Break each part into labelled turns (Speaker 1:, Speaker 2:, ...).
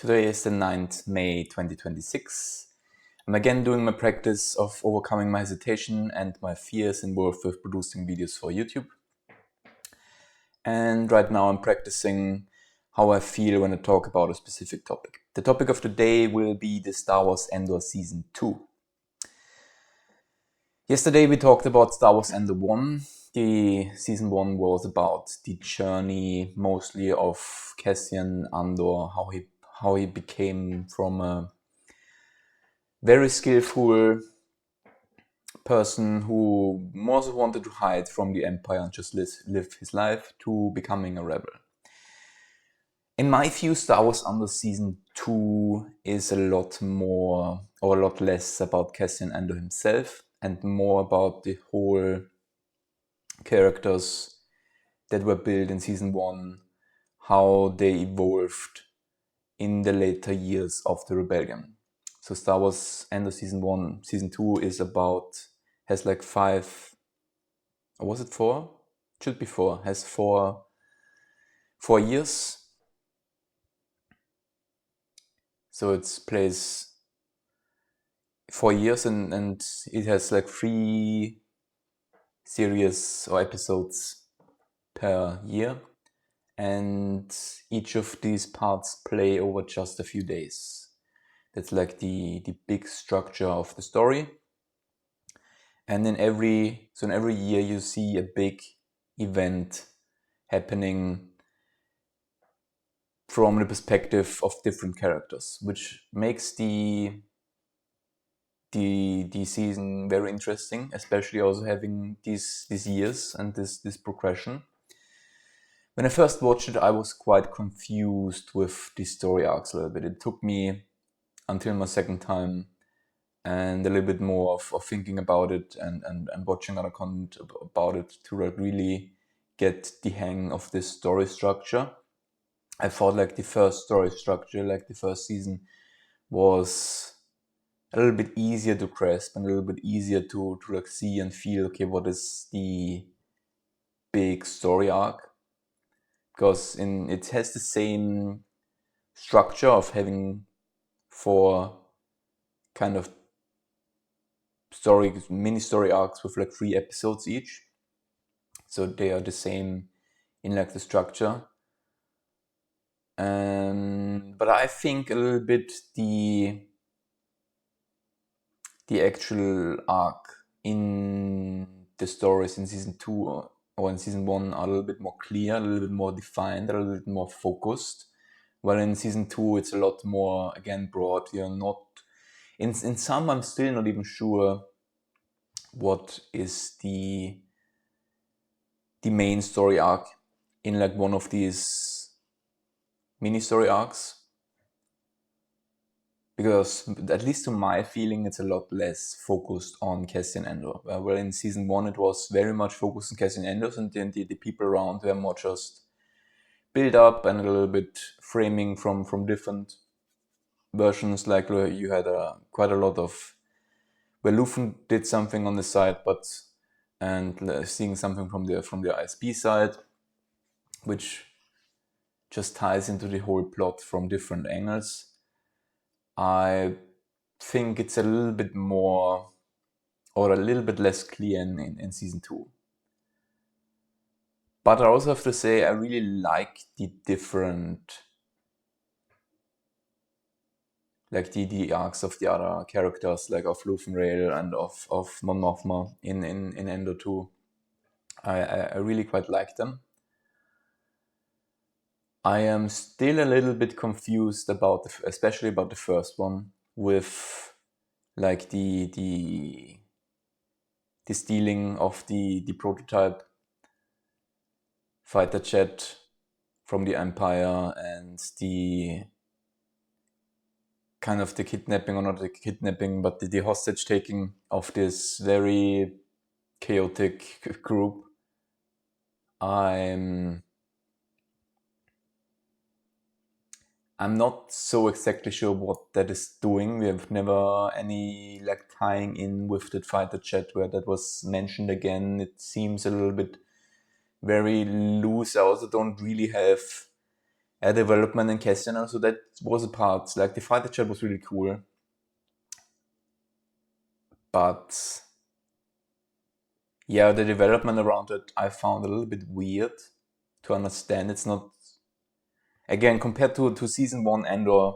Speaker 1: Today is the 9th May 2026. I'm again doing my practice of overcoming my hesitation and my fears involved with producing videos for YouTube. And right now I'm practicing how I feel when I talk about a specific topic. The topic of today will be the Star Wars Andor Season 2. Yesterday we talked about Star Wars Andor 1. The Season 1 was about the journey mostly of Cassian Andor, how he became from a very skillful person who mostly wanted to hide from the Empire and just live his life to becoming a rebel. In my view, Star Wars Andor Season 2 is a lot more or a lot less about Cassian Andor himself and more about the whole characters that were built in Season 1, how they evolved in the later years of the rebellion. So Star Wars Andor Season 1, Season 2 has like 5, or was it 4? Should be 4, has 4 years. So it plays 4 years and it has like 3 series or episodes per year. And each of these parts play over just a few days. That's like the big structure of the story. And in every year you see a big event happening from the perspective of different characters, which makes the season very interesting, especially also having these years and this progression. When I first watched it, I was quite confused with the story arcs a little bit. It took me until my second time and a little bit more of thinking about it and watching other content about it to really get the hang of this story structure. I thought like the first story structure, like the first season, was a little bit easier to grasp and a little bit easier to like see and feel, okay, what is the big story arc? Because it has the same structure of having 4 kind of mini story arcs with like 3 episodes each. So they are the same in like the structure. But I think a little bit the actual arc in the stories in Season 2 or in Season 1 are a little bit more clear, a little bit more defined, a little bit more focused. While in Season 2 it's a lot more, again, broad. You're not... In some I'm still not even sure what is the main story arc in like one of these mini story arcs, because at least to my feeling it's a lot less focused on Cassian Andor. Well, in Season 1 it was very much focused on Cassian Andor, and then the people around were more just build up and a little bit framing from different versions. Like you had quite a lot of where Luthen did something on the side, and seeing something from the ISB side, which just ties into the whole plot from different angles. I think it's a little bit more or a little bit less clear in Season 2. But I also have to say I really like the different, like the arcs of the other characters, like of Luthen Rael and of Mon Mothma in Andor 2. I really quite like them. I am still a little bit confused about especially about the first one, with like the stealing of the prototype fighter jet from the Empire and the kind of the kidnapping, or not the kidnapping, but the hostage taking of this very chaotic group. I'm not so exactly sure what that is doing. We have never any like tying in with that fighter jet where that was mentioned again. It seems a little bit very loose. I also don't really have a development in Cassian. Also, that was a part. Like the fighter chat was really cool, but yeah, the development around it I found a little bit weird to understand. It's not, again, compared to season 1 Andor,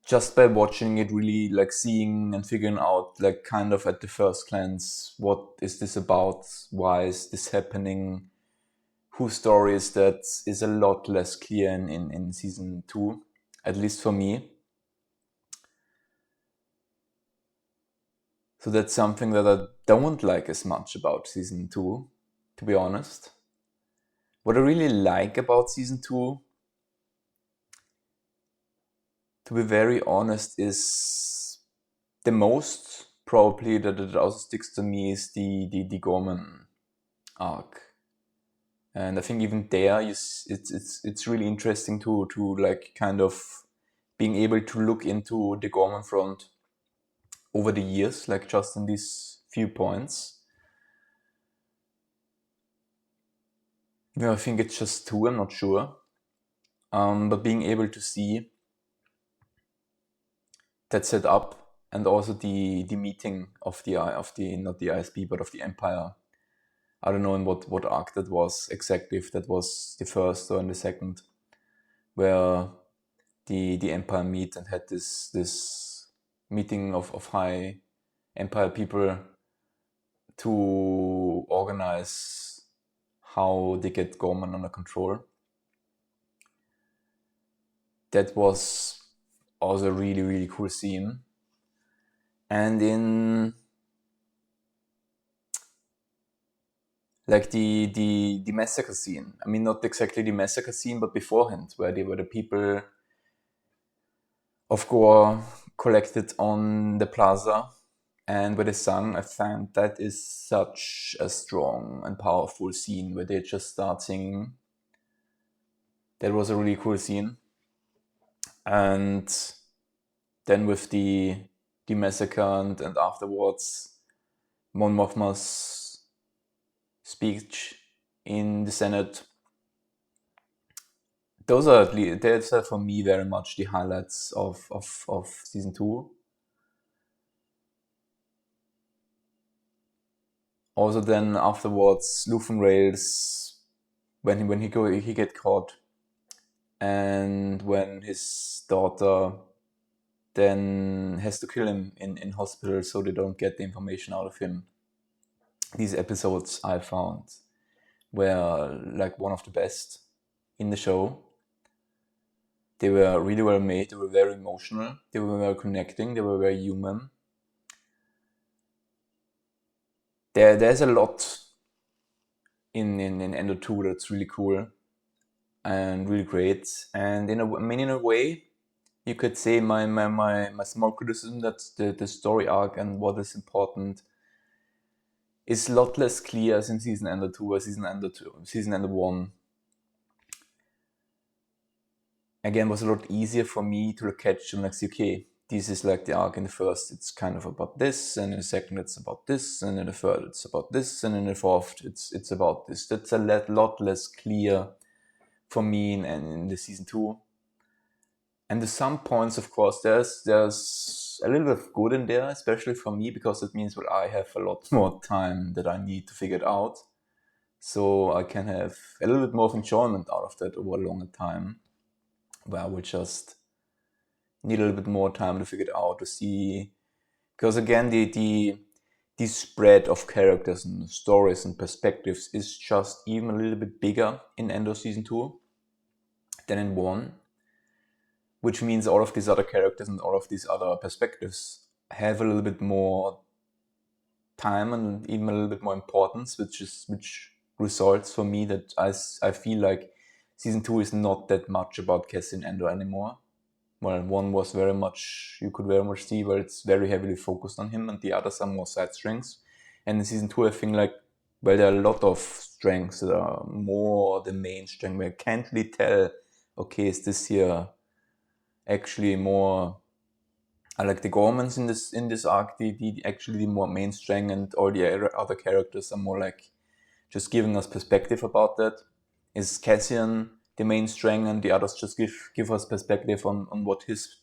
Speaker 1: just by watching it, really like seeing and figuring out, like kind of at the first glance, what is this about? Why is this happening? Whose story is that? Is a lot less clear in season 2, at least for me. So that's something that I don't like as much about season 2, to be honest. What I really like about season 2, to be very honest, is the most probably that it also sticks to me is the Gorman arc. And I think even there, it's really interesting to like kind of being able to look into the Gorman front over the years, like just in these few points. I think it's just 2, I'm not sure. But being able to see that set up, and also the meeting of the not the ISB but of the Empire. I don't know in what arc that was exactly, if that was the first or in the second, where the Empire meet and had this meeting of high Empire people to organize how they get Gorman under control. That was also a really, really cool scene. And in like the massacre scene, I mean, not exactly the massacre scene, but beforehand, where they were the people of Gore collected on the plaza and where they sung, I found that is such a strong and powerful scene where they just start singing. That was a really cool scene. And then with the massacre and afterwards, Mon Mothma's speech in the Senate, those are that's for me very much the highlights of season 2. Also then afterwards, Luthen Rails, when he get caught, and when his daughter then has to kill him in hospital so they don't get the information out of him. These episodes I found were like one of the best in the show. They were really well made, they were very emotional, they were very connecting, they were very human. There's a lot in Endo 2 that's really cool and really great. And in a way, you could say my small criticism that the story arc and what is important is a lot less clear as in Season Ender 2 or Season Ender 1. Again, was a lot easier for me to catch and like see, okay, this is like the arc in the first, it's kind of about this, and in the second it's about this, and in the third it's about this, and in the fourth it's about this. That's a lot less clear for me in the season 2. And to some points, of course, there's a little bit of good in there, especially for me, because it means that I have a lot more time that I need to figure it out. So I can have a little bit more of enjoyment out of that over a longer time, where I will just need a little bit more time to figure it out, to see. Because again, the spread of characters and stories and perspectives is just even a little bit bigger in Endo Season 2 than in 1. Which means all of these other characters and all of these other perspectives have a little bit more time and even a little bit more importance, which results for me that I feel like season 2 is not that much about Cassian Andor anymore. Well, 1 was very much, you could very much see where it's very heavily focused on him, and the others are more side strings. And in season 2, I think like, well, there are a lot of strengths that are more the main strength, where I can't really tell, okay, is this here actually more, I like the Gormans in this arc, the actually the more main strength, and all the other characters are more like just giving us perspective about that. Is Cassian the main strength, and the others just give us perspective on what his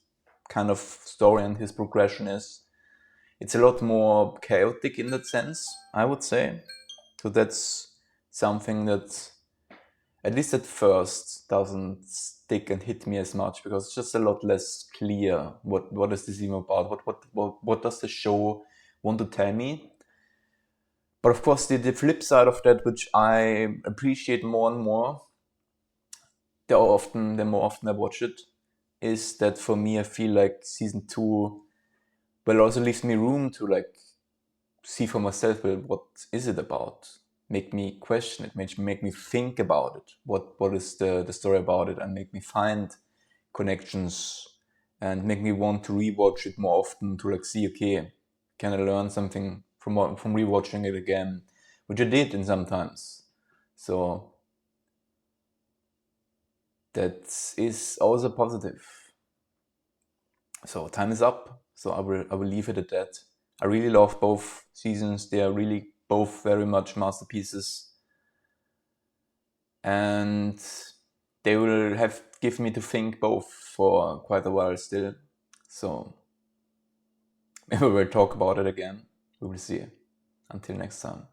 Speaker 1: kind of story and his progression is. It's a lot more chaotic in that sense, I would say. So that's something that, at least at first, doesn't stick and hit me as much, because it's just a lot less clear what is this even about, what does the show want to tell me. But of course, the flip side of that, which I appreciate more and more, the more often I watch it, is that for me, I feel like season 2 also leaves me room to like see for myself, well, what is it about? Make me question it, make me think about it. What is the story about it, and make me find connections, and make me want to rewatch it more often to like see, okay, can I learn something from rewatching it again, which I did in sometimes. So that is also positive. So time is up. So I will leave it at that. I really love both seasons. They are really both very much masterpieces, and they will have give me to think both for quite a while still. So maybe we'll talk about it again. We will see. Until next time.